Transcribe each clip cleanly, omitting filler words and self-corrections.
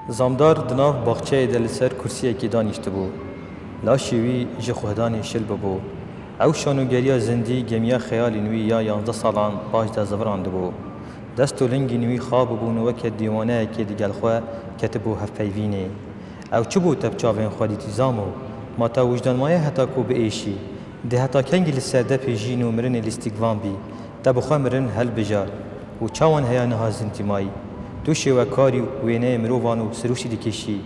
زامدار دناف باغچه دل سر کرسی کی دانیشته بو لاشی وی جه خودانی شل ببو او شانوگریا زندی گمیا خیال نوی یا 11 سالان باش د زفراند بو دستو لنگی نوی خواب بو نو که دیوانه کی دیگل خو کتبو هفپیوینه او چبو تب چاوین خودی زامو ما تا وجدان مایه هتا کو به ایشی ده هتا کنگی لسرده پیجین و مرن لیستیگوان بی تب خو مرن هل بجار و چاوان هیا نها زنتیمایی دوشی و کاری وینه مروانو سروشی دیکشی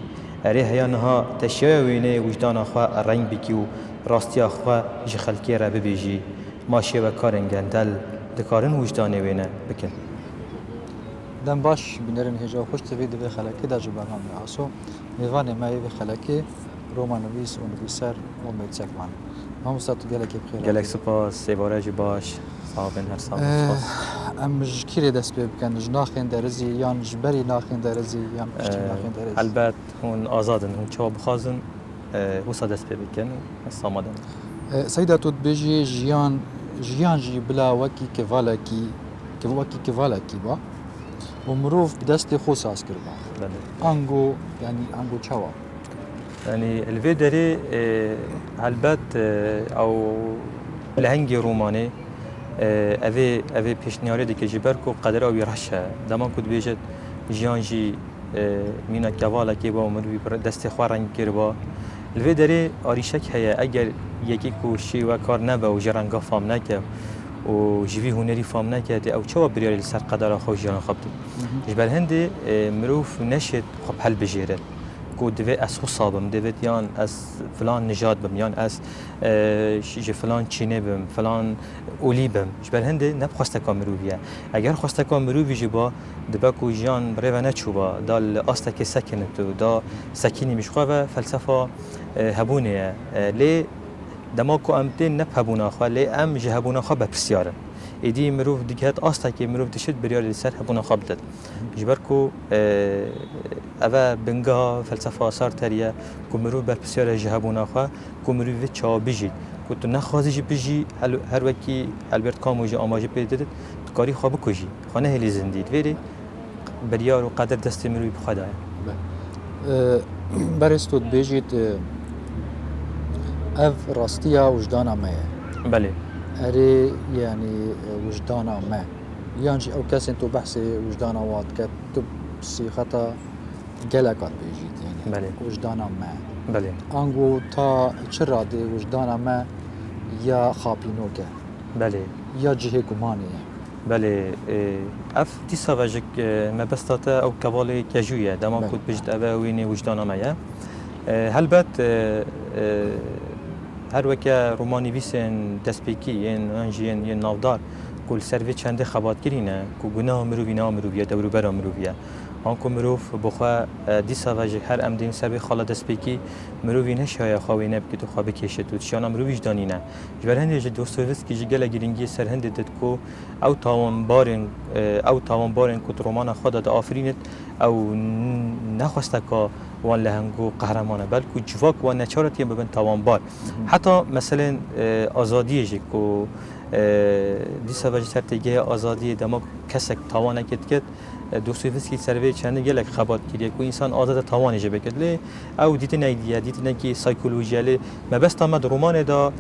اره هیا نها تشیای وینه وجدان خو رنگ بکیو راستی خو جخلکی را ببیجی ماشی و کارن گندل دکارن وجدان وینه بکن دم باش بنرن هجا خوش تفيد به خلقي دا جو برنامج عاصو میوان ما به خلقي رومانویس و نویسر و میتسکمان هم استاد گلک بخیر گلک سپاس سیوارج باش صاحبن هر سال سپاس ام جکری دست به بکن جناخین درزی یا جبری ناخین درزی یا پشتی ناخین درزی البته هون آزادن هون چوب خازن وسا دست به بکن سامادن سیدا تو بجی جیان جی بلا وکی کوالاکی با و مروف بدست خو ساز کرد انگو یعنی انگو چوا يعني الفيدري هلبت او لهنگي روماني اوه پیشنیاری دیگه جبرکو قدر او رشه دما کد بیجد جیانجی مینا کوالا که با مروی دست خواه رنگ کرد با الفيدري آریشک هیا اگر یکی کوشی و کار نبه و جرنگا فام نکه و جوی هنری فام نکرده او چوا بریاری لسر قدر خو جیان خبتی جبر هنده مروف نشد خب حل بجیره کو دوی از خو صابم دوید یان از فلان نجات بم یان از فلان چینه بم فلان اولی بم جبر هنده نبخواسته که مروفیه اگر خواسته که مروفی جبا دبا کو جیان بریوه نچوبا دال آسته که سکنتو دا سکینی مشخواه و فلسفه هبونه لی دماغو امتن نبهبونا خوا لی ام جهبونا خوا بپرسیارن ایدی مروف دیگهات آستا که مروف دشت بریاری سر هبونا خوا بدد جبر کو اوه بنگاه فلسفه آثار تریه که مروف بپرسیار جهبونا خوا که مروف چا بجید که تو نخوازی بجی هر وکی البرت کاموجی آماجی پیدید تو کاری خواه بکجی خانه هلی زندید ویری بریار و قدر دست مروف بخواه برستود بجید اف راستیا وجدانا ما بله اري يعني وجدانا ما يانجي او كاس انتو بحث وجدانا وات كتب صيغه جلكات بيجيت يعني بله وجدانا ما بله انغو تا چرادي وجدانا ما يا خابينوكا بله يا جهه گماني بله اف دي سواجك ما بستاتا او كوالي كجويه دما كنت بجد اباويني وجدانا ما هلبت هر وکه رومانی ویسن دستپیکی ین نافدار کل سروی چنده خبات کرینه که گناه مروی نه مرویه دورو برا مرویه آنکو مروف بخوا دیسا وجه هر امدین سروی خاله دستپیکی مروی نشای خواهی بکید و خواه بکشه تو چیانا مرویش دانینه جبر هنده جه دوستویست که جگل گرینگی سر هنده دید که او تاوان بارن که رومان خود دا آفرینت او نخواسته که وان لهنگو قهرمانه بلکه جواک وان نچارتی ببین توانبار حتی مثلا آزادیه جه که دیسا وجه ترتیگه آزادی دما کسک توانه کد دوستویست که سروی چنده گلک خبات کریه که انسان آزاد توانه جه بکد لی او دیده نیدیه دیده نکی سایکولوژیه لی مبست آمد رومان دا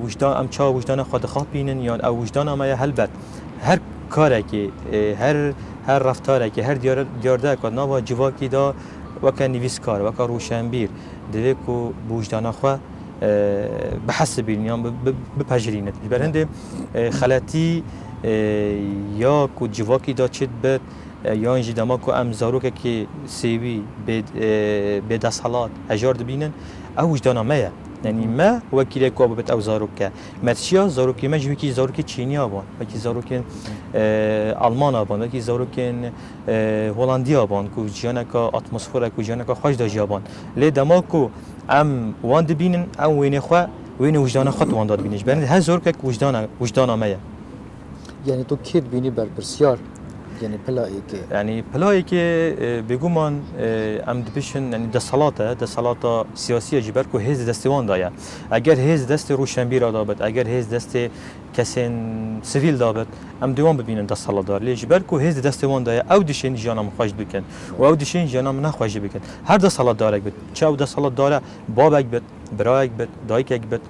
وجدان ام چا وجدان خود خواه بینن یا او وجدان آمده هلبت هر کاره که هر رفتاره که هر دیارده که نوا جواکی دا وکا نویسکار وکا روشنبیر دوی که بوجدان خواه بحث بین یا بپجرینت برنده خلاتی یا که جواکی دا چید بد یا اینجی دما که ام زاروکه که سیوی به دستحالات هجار دبینن او وجدان مایه یعنی ما وکیل کو بابت او زاروکه مرشیا زاروکی ما جوی زاروکی چینی آبان وکی زاروکن آلمان آبان وکی زاروکن هلندی آبان کو جیانا کا اتمسفر کو جیانا کا خوش داجی آبان لی دما کو ام وان دبینن ام وین خو وین وجدان خود وان داد بینش برند هر زاروک وجدان مایه يعني تو كيد بيني بالبرسيار یعنی پلایی که يعني بلاي كي بيقومان ام دبيشن يعني ده صلاة سياسية جبركو هيز دستوان دايا اگر هيز دست روشنبير دابت اگر هيز دست كسين سيفيل دابت ام دوام ببينن ده صلاة دار لي جبركو هيز دستوان دايا او دشين جانا مخاش بكن و او دشين جانا منخواش بكن هر ده صلاة دارك بت چاو ده صلاة داره بابك بت برايك بت دايكك بت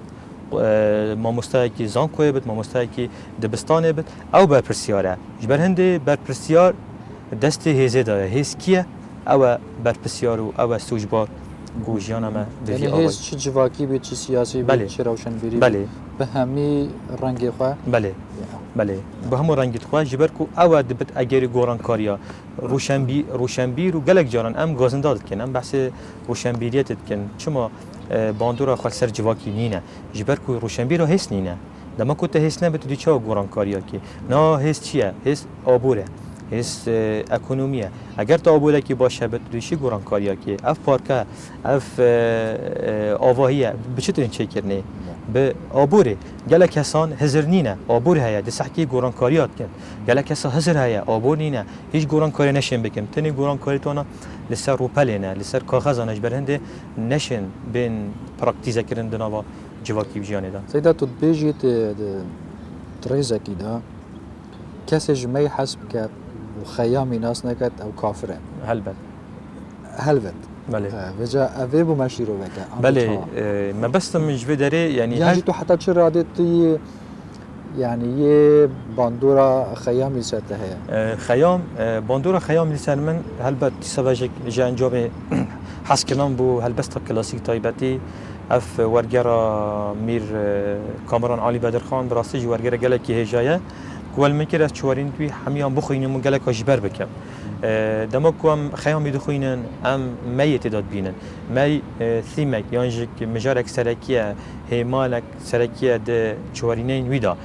مامۆستایەکی زانکۆیە بێت مامۆستایەکی دەبستانێ بێت ئەو بەرپرسیارە ژبەر هەندێ بەرپرسیار دەستی هێزێدایە هێز کیە ئەوە بەرپرسیار و ئەوە سوژبار و ژیانەمە هێز چ جواکی بێت چ سیاسی بێت چ ڕەوشنبیری بە هەمی ڕەنگی خوا بەێ بە هەموو ڕەنگیت خوا ژبەر و ئەوە دەبێت ئەگەری گۆڕانکاریە ڕوشنبیر و گەلێک جاران ئەم گازندا دکەن ئەم بەحسێ ڕوشنبیریەت دکەن چما باندورا خال سر جواکی نینه جبر کو روشنبی رو حس نینه دما کو ته حس نه بتو دی چا گوران کاریا کی نه حس چیه حس آبوره حس اکونومیه اگر تا آبوره کی باشه بتو دیشی گوران کاریا کی اف پارکه اف آواهیه بچترین چه کرنه به آبوره گله کسان هزر نینه آبور هيا د سحکی گوران کاریات کن گله کسا هزر هيا آبور نینه هیچ گوران کاری نشین بکم تنی گوران کاری تونا لسر روپلینه لسر کاغذانش برهنده نشین بین پراکتیزه کردن دنوا جواکی بجیانه دا سیدا تو بیجیت تریزه کی دا کسی جمعی حسب کرد و خیامی ناس نکرد او کافره هلبت بله وجا اوی بو ماشی رو بکه بله ما بس من جوی داره يعني تو حتى چه رادتی يعني يه باندورا خيام لساته هي خيام باندورا خيام لسان من هلبت سواجك جا انجام حس کنام بو هلبست کلاسیک تایبتی اف ورگرا میر کامران علی بدرخان براستی ورگرا گله کی هجایه کول میکر از چوارین توی همیان بخوینم گله کاجبر بکم دما کوم خیام بدخوینن ام میت داد بینن می ثیمک یانجک مجارک سرکیه هیمالک سرکیه د چوارینین ویدا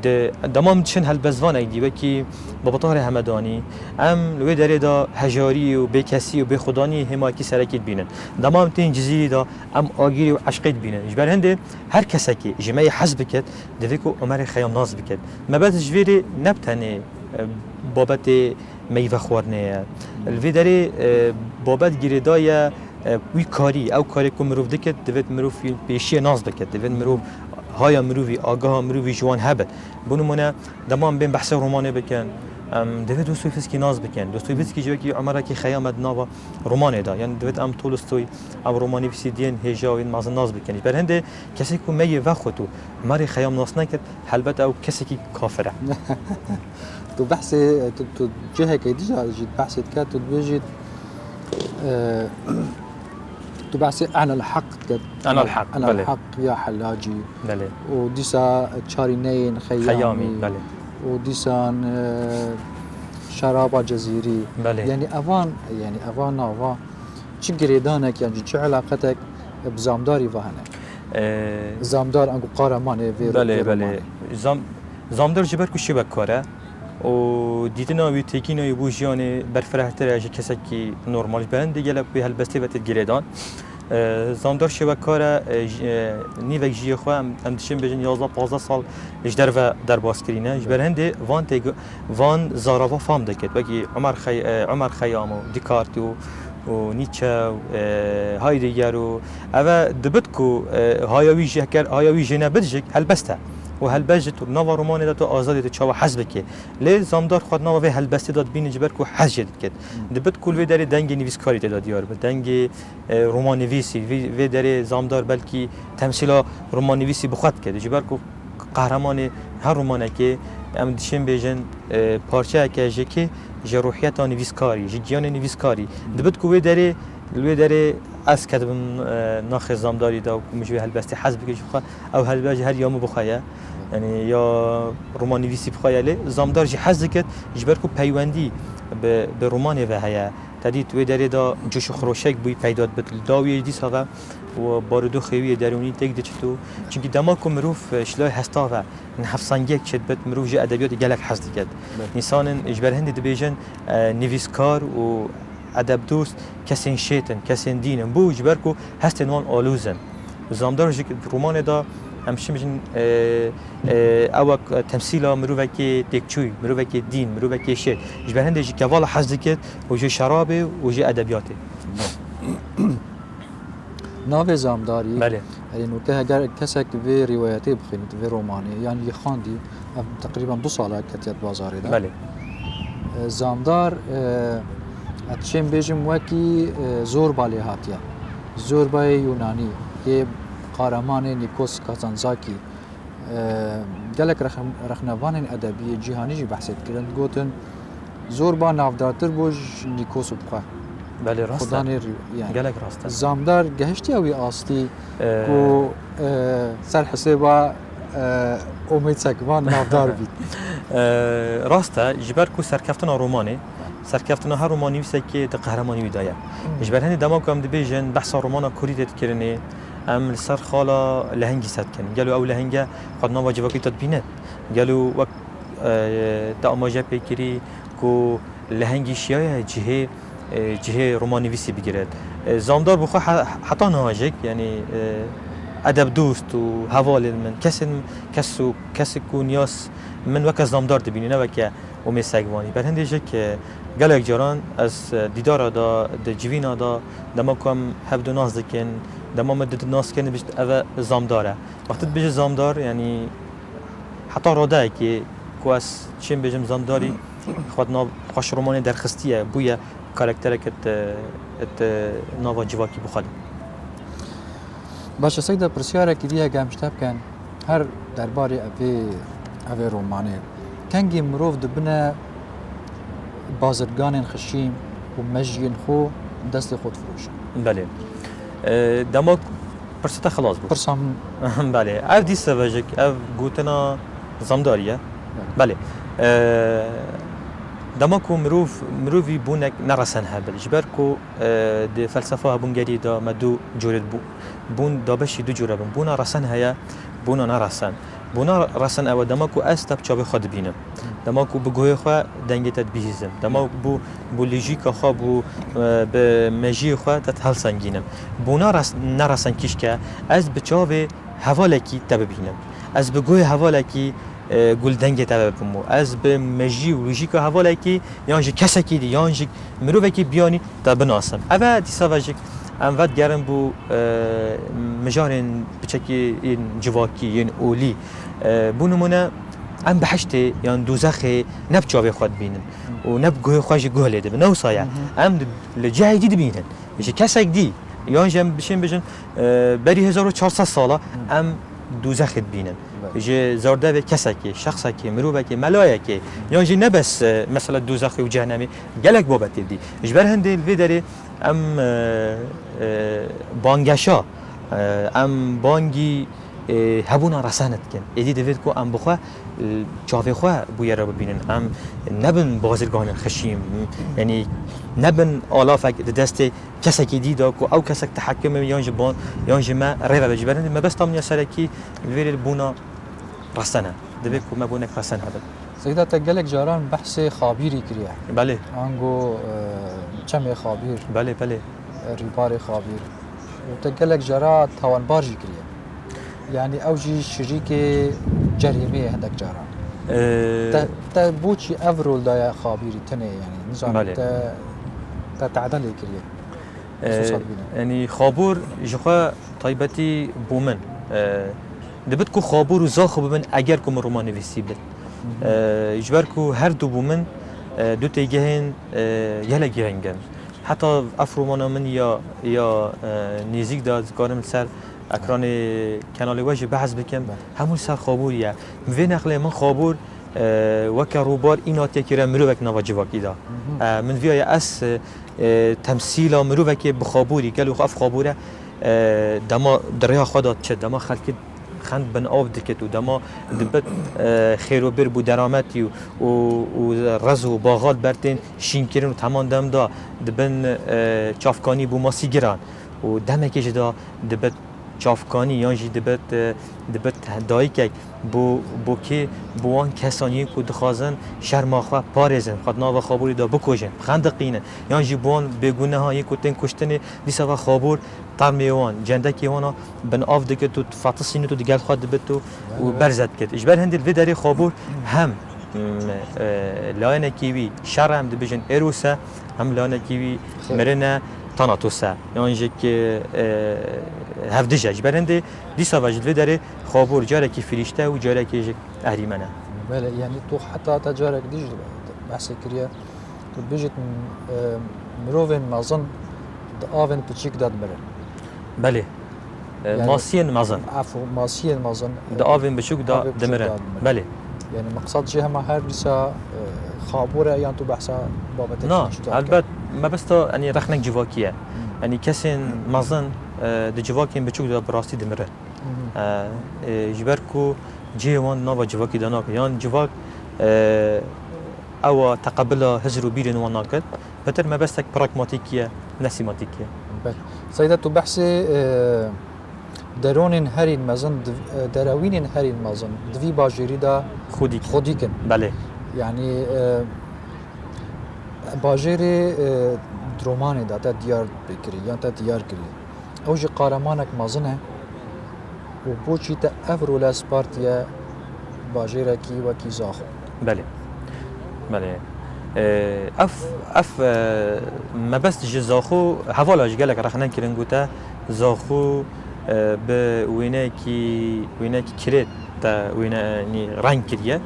د دمام چن هالبزوان ایدی وکی بابطار همدانی ام لوی داره دا هجاری و بکسی و بخدانی هماکی سرکیت بینن دمام تین جزیری دا ام آگیری و عشقیت بینن جبر هنده هر کسی که جمعی حزب بکد دویکو عمر خیام ناز بکد مباد جویری نبتنه بابت میوه خورنه الوی داره بابت گیردای وی کاری او کاری که مروف دکد دوید مروف پیشی ناز بکد دوید مروف های مروفی آگاه مروفی جوان هبت بونمونه دمان بین بحث رومانه بکن دوید دوستویفسکی ناز بکن دوستویفسکی جوی که عمره که خیامت ناوا رومانه دا یعنی دوید ام تولستوی ام رومانی فیسیدین هجاوین مازن ناز بکنی بر هنده کسی که میوه خودتو ماری خیام ناز نکد حلبت او کسی که کافره تو بحث تو جهه که دیجا جید بحثت که تو بيجيت تو بحث أنا الحق أنا الحق يا حلاجي بله وديسا تشارينين خيامي بله وديسان شرابة جزيري بله يعني أفان ناوا چی گریدانك يعني چه علاقتك بزامداري وهنه زامدار انگو قهرمانه بله زامدار جبر کشی بکاره و دیدن وی تکینای بوجیان برفرهتر از کسی که نرمالش برند دیگه لب به هلبسته وقت گریدان زامدار شبکاره نیوک جیه خو ام دشم بجن 11-15 سال اجدر و در باز کرینه برند وان زاراوا فام دکت وکی عمر خیام و دیکارت و نیچه و هایدگر و اوه دبت کو هایوی جنه بدجک هلبسته و هلبجت و نوا رومانی داد و آزادی داد چاو حزب که لی زامدار خود نوا و هلبستی داد بین جبر کو حزب کد دبت کل وی داره دنگ نویسکاری داد یار به دنگ رومان نویسی وی داره زامدار بلکی تمثیل رومان نویسی بخواد کد جبر کو قهرمان هر رومانه که ام دشم بیجن پارچه که جروحیت نویسکاری جیان نویسکاری دبت کو وی داره از کدوم ناخ زامداری دا و مجبور هلبستی حزب که جبخا او هلباج هر یامو بخواه یعنی یا رومان نویسی بخواه لی زامدار جی حزب کد جبر کو پیوندی به رومان و هیا تدید وی داره دا جوش خروشک بوی پیداد بتل داوی دیس ها و باردو خویی درونی تک دچتو چونکی دما کو مروف شلای هستا و نحفظانگی چت بت مروف جی ادبیات گلک حزب کد انسان اجبر هندی دبیجن نویسکار و ادب دوست کسین شیطن کسین دینن بو جبر کو هستن وان آلوزن زامدار جی رومان دا همش میشن او تمثیل مروفکی تکچوی مروفکی دین مروفکی شه جبر هندش که والا حزدکت و جو شرابه و جو ادبیاته ناو زامداری بله اینو که اگر کسی که به روایتی بخونید به رومانی یعنی یه خواندی تقریبا 2 ساله کتیت بازاری ده بله زامدار اتشم بیجم وکی زور بالی هاتیا زور بای یونانی یه قهرمان نیکوس کازانزاکی گلک رخنوان ادبی جهانی جی بحثت کردن گوتن زور با نافدارتر بوج نیکوس بخواه بله راسته خدانی یعنی گلک راسته زامدار گهشتی اوی آستی کو سر حسابا امید سکوان نافدار بید راسته جبر کو سرکفتن رومانه سرکفتن هر رومانی ویسه که ده قهرمانی ویدایه جبر هنی دماغ کم دی بیجن بحث رومانا کوری دید کرنه ام سر خالا لهنگی سد کنن گلو او لهنگه خود نواجبه کی تدبینه گلو وقت داماجه پیکری کو لهنگی شیای جهه رومانی ویسی بگیرد زامدار بخوا حتی نهاجک یعنی ادب دوست و حوال من کسی کو نیاس من وقت زامدار دبینی نه وقت امی سگوانی بر هندیجه که گلک جاران از دیدار دا جوینا دا دما کم هفت ناز دکن دما مدد ناز کنه بیشت اوه زامداره وقتی بیش زامدار یعنی حتی راده که از چیم بیشم زامداری خود خوش رومانی درخستیه بویا کاراکتره که ناوا جواکی بخواد باشه سیده پرسیاره که دیگه گمشتب کن هر درباره اوی رومانی کنگی مروف دبنه بازرگان خشیم و مجین خو دست خود فروش بله دما پرسته خلاص بود پرسام بله اف دی سواجک اف گوتنا زمداریه بله دما کو مروفی بونک نرسن هبل جبر کو د فلسفه بونگری دا مدو جورد بون دابشی دو جوره بون رسن هيا بونا نرسن بونا رسن او دما کو استب چابه خود بینم دما کو بگوی خو دنگت بیزم دما بو لوژیک خو بو به مجی خو تتحل سنگینم بونا نرسن کیش که از بچاوه حوالکی تب بینم از بگوی حوالکی گل دنگ تبع بمو از به مجی و لوژیک حواله کی یانج کسکی دی یانج مروه کی بیانی تا بناسم اول دیساواجک انواد گرم بو مجارن بچکی این جواکی این اولی بو نمونه ام بحشته یان دوزخ نب چاوی خود بینن و نب گوه خوش گوه لیده نو سایه ام لجای دی بینن میشه کسک دی یانج ام بشین بجن بری 1400 ساله ام دوزخ بینن جه زرده به کسکی شخصکی مروبکی ملایکی یا جه نبس مثلا دوزخی و جهنمی گلک بابتی دی جبر هنده الوی داره ام بانگشا ام بانگی هبونا رسانت کن ایدی دوید که ام بخواه چاوی خواه بویه را ببینن ام نبن بازرگان خشیم یعنی نبن آلافک دست کسکی دیدا که او کسک تحکم یانج ما ریوه بجبرن ما بس تامنیا سرکی الوی بونا رسانه دوید که ما بونک رسانه هبن سيدا تقلك جاران بحث خابيري كريا بله انغو چم خابير بله بله ريباري خابير وتقلك جارات توان بارجي كريا يعني اوجي شريك جريمه عندك جاران تا بوشي افرول دا خابيري تنه يعني نظام تا تعدل كريا يعني خابور جخوا طيبتي بومن دبت کو خابور و زاخو بمن اگر کو رومان نویسی بد اجبر کو هر دو بومن دو تیگهن یلا گیرنگن حتی افرومانا من یا نیزیک داد کارم سر اکران کانال واژه بحث بکم همون سر خابوریه می نقله من خابور وک روبار اینات که مرو وک نواجه واکی دا من ویا اس تمثیل مرو وک بخابوری کلو خاف خابوره دما دریا خدا چه دما خلق خند بن آب دکت و دما دبت خیر و بر بو درامتی و رز و باغات برتین شین کرن و تمام دم دا دبن چافکانی بو ماسی گران و دمکش دا دبت چافکانی یا جی دبت دایک بو که بوان کسانی کو دخوازن شرماخوا پارزن خاطر ناو خابوری دا بکوجن خندقینه یا جی بوان بگونه ها یک تن کشتن دیسا خابور طرمیوان جندکی وانا بن آف دکت تو فاطسینو تو دیگر خود دبتو و برزد کت اجبر هندل في داری خابور هم لاینه کیوی شر هم دبیجن اروسا هم لاینه کیوی مرنه تاناتوسا یعنی که هفدجه اجبر هنده دیسا وجد في داری خابور جاره کی فریشته و جاره کی اهریمنه. بله يعني تو حتى تجارك ديج بحث كريا تو بيجت مروفين مازن دافن بتشيك داد مرن. بله يعني ماسين مازن عفوا ماسين مازن دافن بشوك دا دمرن. بله يعني مقصد جهه ما هر لسا خابوره يعني تو بحثا بابت نه البته ما بس تو يعني رخنك جواكيه يعني كسين مازن د جواكين بشوك دا براسي دمرن. جبركو جيوان نوا جواكي داناك يعني جواك او تقبل هزر وبيرن وناكل بتر ما بس براغماتيكيه نسيماتيكيه. سيدة تو بحثي درون هرين مازن دراوين هرين مازن دفي باجيري دا خوديكن. بله يعني باجيري دروماني دا تا ديار بكري يعني تا ديار كري اوجي قارمانك مازنه و بوچی تا افرو لاسپارتیا باجیره کی و کی زاخو. بله بله اف ما بس جزاخو حوالا جالك رخنا كرنجوتا زاخو به وينه کی كريت تا وينه ني ران كريه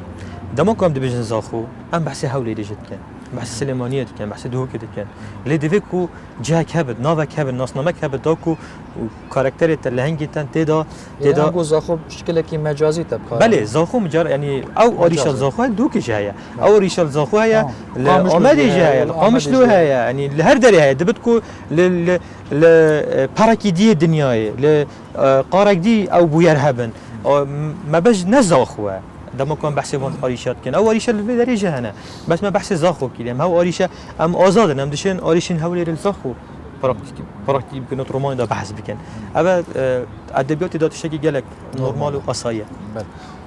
دمو كم دبجن زاخو ام بحث حولي دجت كان بحث سليمانيه كان بحث دوك كان لي ديفيكو جاك هبد نافك هبد ناسنامك هبد داكو كاركتر اللهنجي تن تدا يعني زاخو بشكل كي مجازي تبقى. بله زاخو مجار يعني او اوريشال زاخو دوك جايه او اوريشال زاخو هي امدي جايه قامش له هي يعني لهر دري هي دبتكو ل باراكي دي دنياي ل قارك دي او بويرهبن ما بج نزاخو دم كان بحث وان اوريشات كان او اوريشا في درجه هنا بس ما بحث زاخو كلام هو اوريشا ام ازاد نم دشن اوريشن هولير الزاخو براكتيك بكن رومان ده بحث بكن ابا ادبيات دات شكل جالك نورمال وقصايه.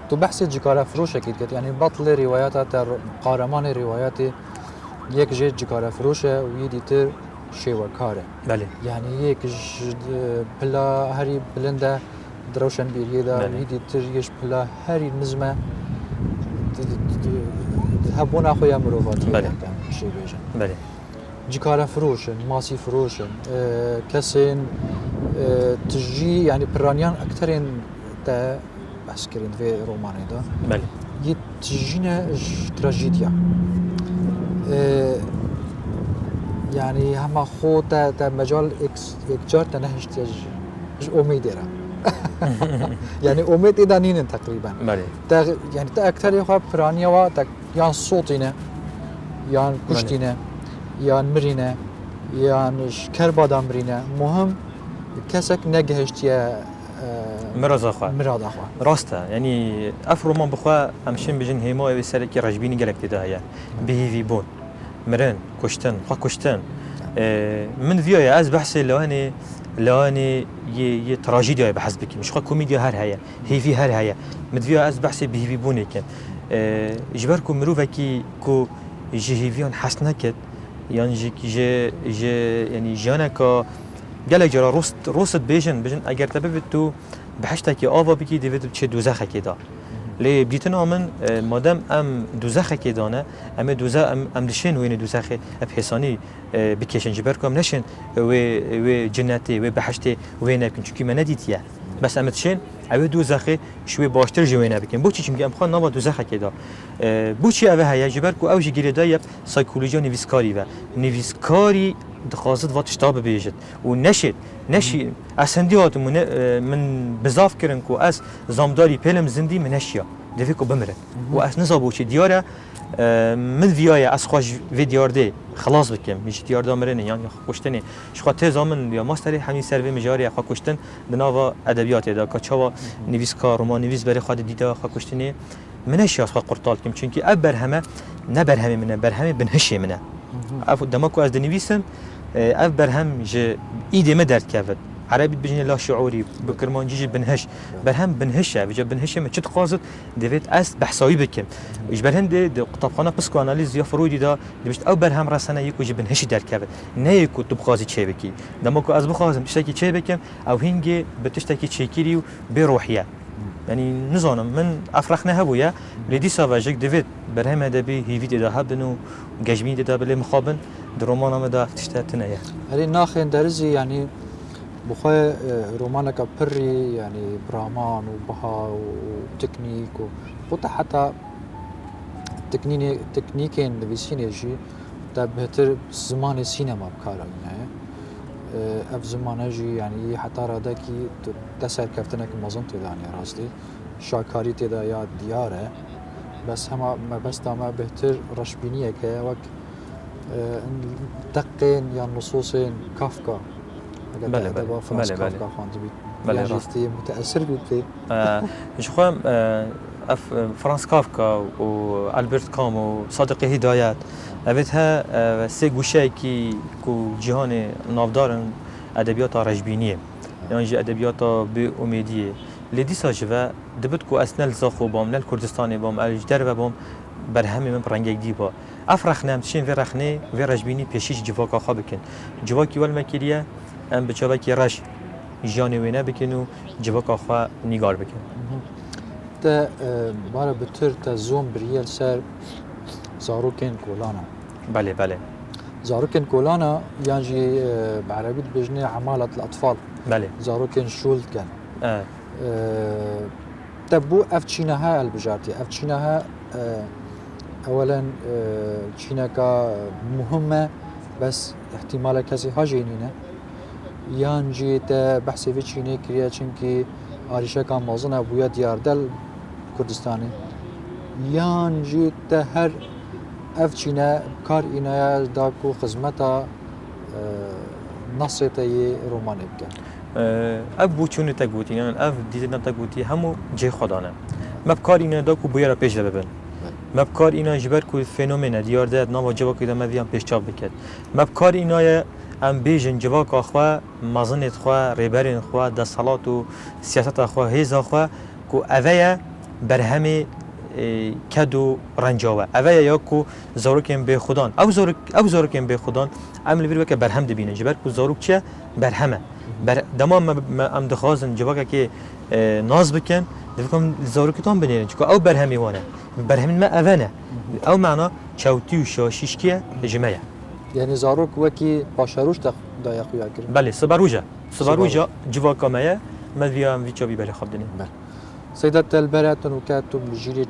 تو بحث جكاره فروش اكيد يعني بطل روايات قهرمان روايات يك جي جكاره فروشه ويديتر شيوكاره. بله يعني يك بلا هري بلنده دروشن بيريدا ويديتر يش بلا هري نزمه هبونا خويا مروفات. بله شي بيجن. بله جكاره فروشن ماسي فروشن كسين تجي يعني برانيان اكثرين تا بحسكرين في روماني ده. بله يتجينا تراجيديا يعني هما خو تا مجال اكجار تنهش تج اميدرا يعني اميد ادانين تقريبا. بله يعني تا اكثر يخا برانيا وا يان صوتينا يان كشتينا يان مرينا يان كربادا مرينا مهم كسك نجهشتيا مراد اخوا راسته يعني افرومان بخوا امشين بجن هيما وسركي رجبيني قالك تدايا بهيفي بون مرن كشتن خا كشتن من فيا از بحث لواني ي تراجيديا بحسب بك مش خا كوميديا هر هي في هر هي من فيا از بحث بهيفي بون كان جبركم مروفكي كو جهيفيون حسنكت يعني جي يعني جانكا قالك جرا روست بيجن اگر تبي تو بحشتكي آوا بكي ديفيد تشي دوزخه كده لي بديتنا من مادام ام دوزخه كدانه ام دوزه ام دشين وين دوزخه بحساني بكيشن جبركم نشن و جنتي و بحشتي وين يمكن چونكي ما نديتيه بس ام دشين او دوزخه شوي باشتر جوينه بكن بوچي چونكي ام خان نوا دوزخه كده بوچي او هيا جبركو او جيريدا سايكولوژي نيفيسكاري و نيفيسكاري دخازت وات شتاب بيجت نشي اسنديات من بزاف كرن كو اس زامداري بيلم زندي من اشياء دفيكو بمرن واس نزابو شي دياره من فيايا اس خوش في ديار دي خلاص بكم مش ديار دا مرن يعني خوشتني شخو تزامن يا ماستري همي سيرفي مجاري خو خوشتن دناوا ادبيات دا كچوا نويسكار رومان نويس بري خود ديدا خو خوشتني من اشياء خو قرطال كم چونكي ابرهمه نبرهمه من برهمه بنهشي منه اف دماكو از دنيسن اف برهم ج ايده ما درد كافت عربي بجني لا شعوري بكرمانجي بنهش برهم بنهشه بجا بنهشه ما چت قاصد ديفيت اس بحثاوي بكم ايش برهم دي قطبخانه بسكو اناليز يا فرويدي دا دبشت او برهم رسنه يكو جي بنهش دركبه نه يكو تبخازي چه بكي دمكو از بخازم تشتكي چه بكم او هنگي بتشتكي چيكيري بروحيه يعني نظام من افرخنا هبويا لدي سافاجك ديفيد برهم ادبي هيفيد دا هبنو جاجمين دا بلي مخابن درومانا مدا تشتتنا يا هري ناخين درزي يعني بخوي رومانك بري يعني برامان وبها وتكنيك وقطع حتى تكنيكين نفسين يجي تا بهتر زمان السينما بكارا يعني اف زمان جي يعني حتى رادكي تسر كفتنك مازن تداني راستي شاكاري تدا يا دياره بس هما ما بس تما بهتر رشبينيه كوك دقين يا نصوصين كافكا بله بله راستي متاثر بك جو خو فرانس كافكا والبرت كامو صادق هدايات ابتها سي گوشه كو جهان نافدارن ادبیات رجبینیه يعني ادبیات به امیدیه لدی ساجوا دبت کو اسنل زاخو بام نل کردستان بام الجدر و بام برهمی من رنگ دیبا افرخنم چین و رخنه و رجبینی پیشیش جواکا خا بکن جواکی ول مکریه ام بچاوکی رش جانی وینه بکنو جواکا خا نگار بکن تا باره بتر تا زوم بریل سر زاروکن کولانا بله زاروكن كولانا يعني بعربي بجني عمالة الأطفال بله زاروكن شولد كان تبو أفتشينها البجارتي أفتشينها أولا تشينكا مهمة بس احتمال كسي هاجينينا يانجي تا بحثي في تشيني كريا چنكي آريشا كان موزنا بويا ديار دل كردستاني يانجي تا هر افچینه کار اینه داکو خدمتا نصیتی رومانی بکن. اب چونه تگوتی یعنی اف دیدن تگوتی همو جه خدانه. مبکار اینه داکو بیار پیش ببن. مبکار اینه جبر کو فنومن دیار داد نام جواب کدام مدیام پیش چاب بکد. مبکار اینه ام بیجن جواب آخوا مازنت خوا ریبرین خوا دستالات و سیاست آخوا هیز آخوا کو اوه برهمی کدو رنجاوه اوه یا کو زاروکن به خودان او زاروکن به خودان عمل ویرو که برهم دبینه جبر کو زاروک چه برهمه دمام ام دخوازن جواکه که ناز بکن دفکم زاروکتان بنیرن چون او برهمی وانه برهمین ما اوانه او معنا چوتی و شاشیش کیه جمعه یعنی زاروک وکی باشروش دایقویا کرد بله سباروجا جواکا مایه مدویا ویچابی بله خواب دنیم سيدات البراتن وكاتب الجيل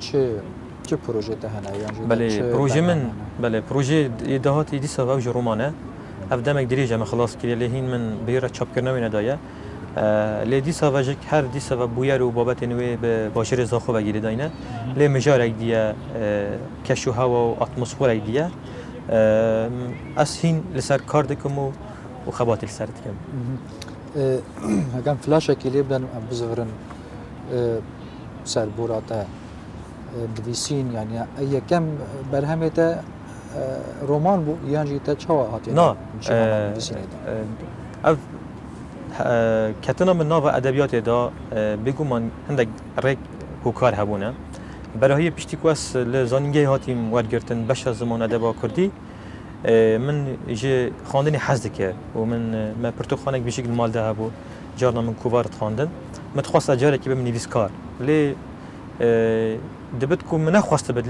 چه پروژه تهنا يعني بله پروژه من بله پروژه ایدهات دی سوا و رومانه افدمك دريجه ما خلاص كلي لهين من بيرا چاپ کرنا وینه دایا لی دی سوا جک هر دی سوا بویر و بابت نوی به باشر زاخو بگیره داینه لی مجارک دیه کشو هوا و اتمسفر دیه از هین لسر کار دکم و خبات لسر دکم هكان فلاشه كلي بدن بزغرن سربوراتا دویسین يعني اي كم برهمته رومان بو يعني تا چوا هاتي نه اف کتنا من ناو ادبیات دا بگو من هندک رک هوکار هبونه برای پشتی کوس لزانینگی هاتیم ورگرتن بش از زمان ادبا کردی من جه خواندنی حزد که و من ما پرتو خانک بشکل مال ده هبو جارنا من کوبارت خواندن متخواست جاره که بهم نویسکار لی دبت کو من نخواست بد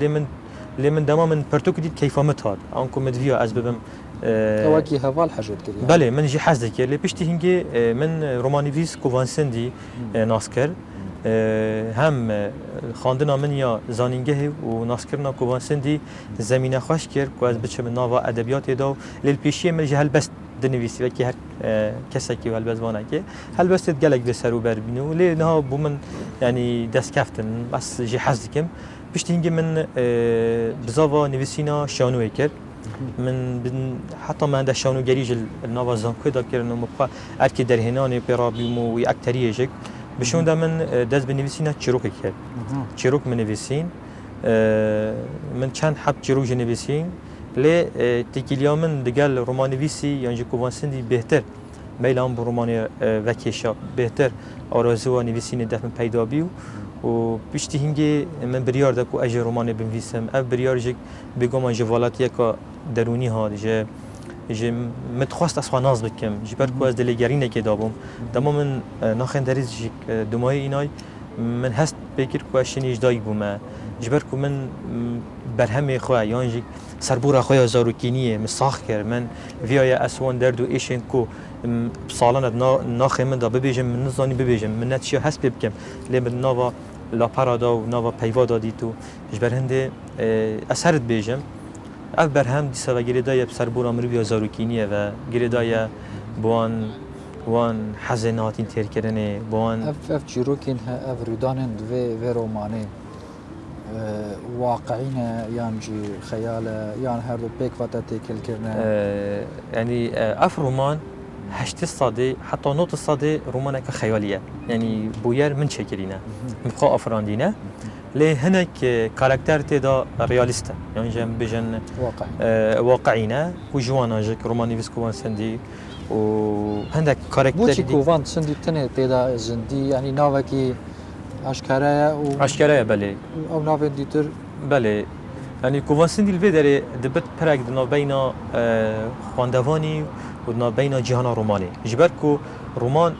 لی من دما من پرتو کدید کیفامت هاد آنکو مدویا از بهم تواكي هفال حاجات كده بله من جي حزد كي لي بيشتي هنجي من رومانيفيس كوفانسندي ناسكر هم خواندنا من یا زانینگه و ناسکرنا کوفانسندی زمینه خوش کرد که از بچه من ناوا ادبیات داو لیل پیشی من جه هلبست دنویسی و که هر کسی که هلبست وانه که هلبست گلک به سرو بر بینو لی نه بو من یعنی دست کفتن بس جه حزد کم بيشتي هنجي من بزاوا نویسینا شانوی کرد من حتى ما عندها شانو جريج النافا زانكو دا كيرنو مبقى اركي درهناني بيرابيمو ويأكتريه جيك بشون دا من داز بنويسينا تشيروك كير تشيروك من نويسين من كان حب تشيروك نويسين لي تيكيليا من دقال رومانويسي يعني كوفانسندي بهتر میلان برومانی وکیشا بهتر آرزو و نویسین دفن پیدا بیو و پشتی هنگی من بریار دکو اجر رومانی بنویسم اف بریار جک بگم من جوالاتی یکا درونی ها جه متخواست از ناز بکم جبر کو از دلگری نکدابم دما من ناخن دریز جک دمای اینای من هست بکر کو شنیج دای بومه جبر کو من برهم خواه یان جک سربورا خواه زاروکینیه مساخ کرد من ویای اسوان درد و ایشن کو سالانه ناخه من دا ببیجم من نزانی ببیجم من نتیجه هست بکم لی من نوا لا پرادا و نوا پیوا دادی تو جبر هنده اثرت بیجم اف برهم دیسا و گریدای سربورا مروی زاروکینیه و گریدای وان حزناتین تیر کردنه وان اف چیروکین اف ریدانن و رومانه واقعينا يانجي خياله يان هردو بيك فاتاتي كل كرنا يعني اف رومان هشت الصادي حتى نوت الصادي رومانه كخياليه يعني بوير من شكلينا مبقى افراندينا لي هناك كاركتر تدا رياليستا يعني جم بجن واقعينا وجوانا جك روماني فيسكوان سندي وهندك كاركتر بوشي كوفان سندي تنه تدا زندي يعني ناوكي اشکره بله او ناو دیتر بله یعنی کوانسین دیل داره دبت پرک دنا بینا خواندوانی و دنا بینا جهان رومانی جبر کو رومان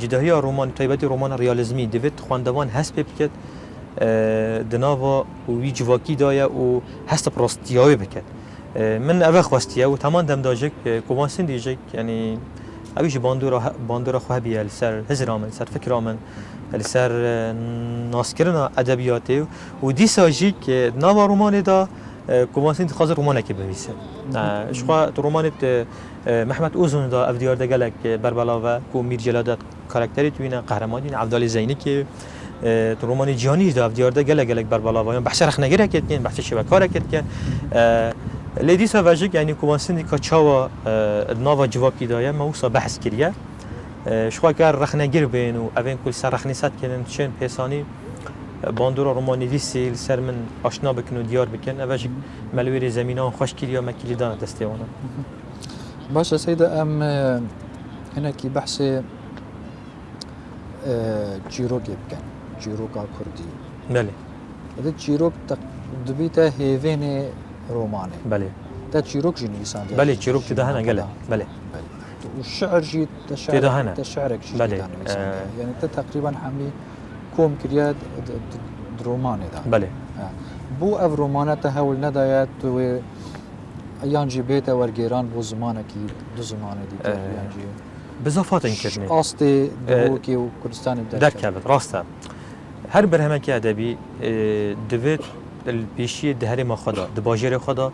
جداهی رومان تایبتی رومان ریالیزمی دوید خواندوان هست بکد دنا و وی جواکی دایا و هست پراستیای بکد من اول خواستیه و تمام دم داجک کوانسین دیجک یعنی اویش باندورا خواه بیال سر هزرامن سر فکرامن لسر ناسکرنا ادبیاتی و دیسا جی که نوا رومان دا کوانسین خاطر رومانه که بنویسه شخوا رومانت محمد اوزون دا افدیار دا گلک بربلا و کو میر جلادت کاراکتری توینا قهرمانی عبدالله زینی که رومان جهانی دا افدیار دا گلک بربلا و بحث رخ نگیره کردن بحث شبکاره کردن لیدیسا واجک یعنی کوانسین که چاوا نوا جوابی دایا موسا بحث کریه شخوا کار رخنگیر بین و اوین کل سر رخنیست کنن چند پیسانی باندورا رومانی ویسی سر من آشنا بکن و دیار بکن اوش ملویر زمینان خوش کلیا مکلی دان دستیوانا باشه سیده ام هنا کی بحث چیروکی بکن چیروکا کردی بله ده چیروک دبیتا هیوین رومانه بله ده چیروک جنویسان بله چیروک تدهنه گله بله والشعر جيت تشعرك شيء بله يعني انت تقريبا حملي كوم كرياد روماني ده بله بو اف رومانات هول ندايات و يانجي بيتا ورجيران بو زمانك دو زمانه دي يانجي بزافات انكرني قاصدي دبوكي وكردستان دركبت راسته هر برهمك ادبي دويت البيشي دهري ما خدا دباجر خدا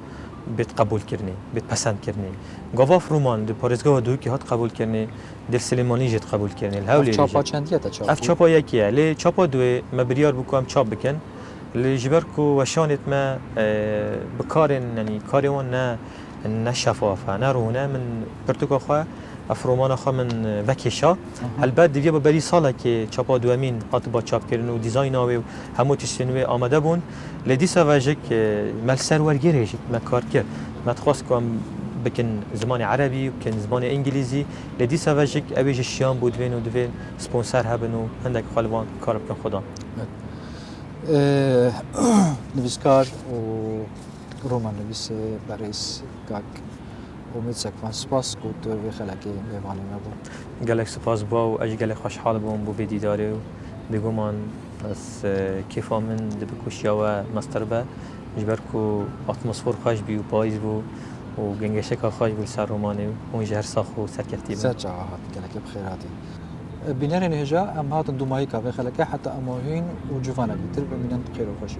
بیت قبول کردنی بیت پسند کردنی گواف رومان د پارزگاه دو که هات قبول کردنی دل سلیمانی جت قبول کردنی الهولی چاپا چندیه تا چاپ اف چاپا یکیه لی چاپا دو مبریار بکوام چاپ بکن لی جبر کو وشانت ما بکارن یعنی کاریون نه شفافه نه رونه من پرتوکا خواه افرومان خواه من وکیشا البته دیگه با بری ساله که چاپا دوامین هات با چاپ کردن و دیزاین آوی و همو تشتنوی آمده بون لدیسا واجک مال سر ورگیره جک مکار کرد متخواست کم بکن زمان عربی بکن زمان انگلیزی لدیسا واجک اویج شیام بود وین و دوین سپانسر هبن و هندک خالوان کار بکن خدا نویسکار و رومان نویس بریس گاگ امید سکوان سپاس بود و خلاکی میوانی نبود گلک سپاس با و اج گلک خوشحال بوم بو بدیداری و بگومان از کیفا من دبکوشیا و مستر به جبر کو اتمسفر خوش بی و پاییز بو و گنگشه که خوش بو سر رومانی و اون جهر ساخ و سرکفتی سر جاهات گلک بخیراتی بینر نهجا ام هاتن دومایی که خلاکی حتی اماهین و جوانه بیتر بمینن خیر و خوشی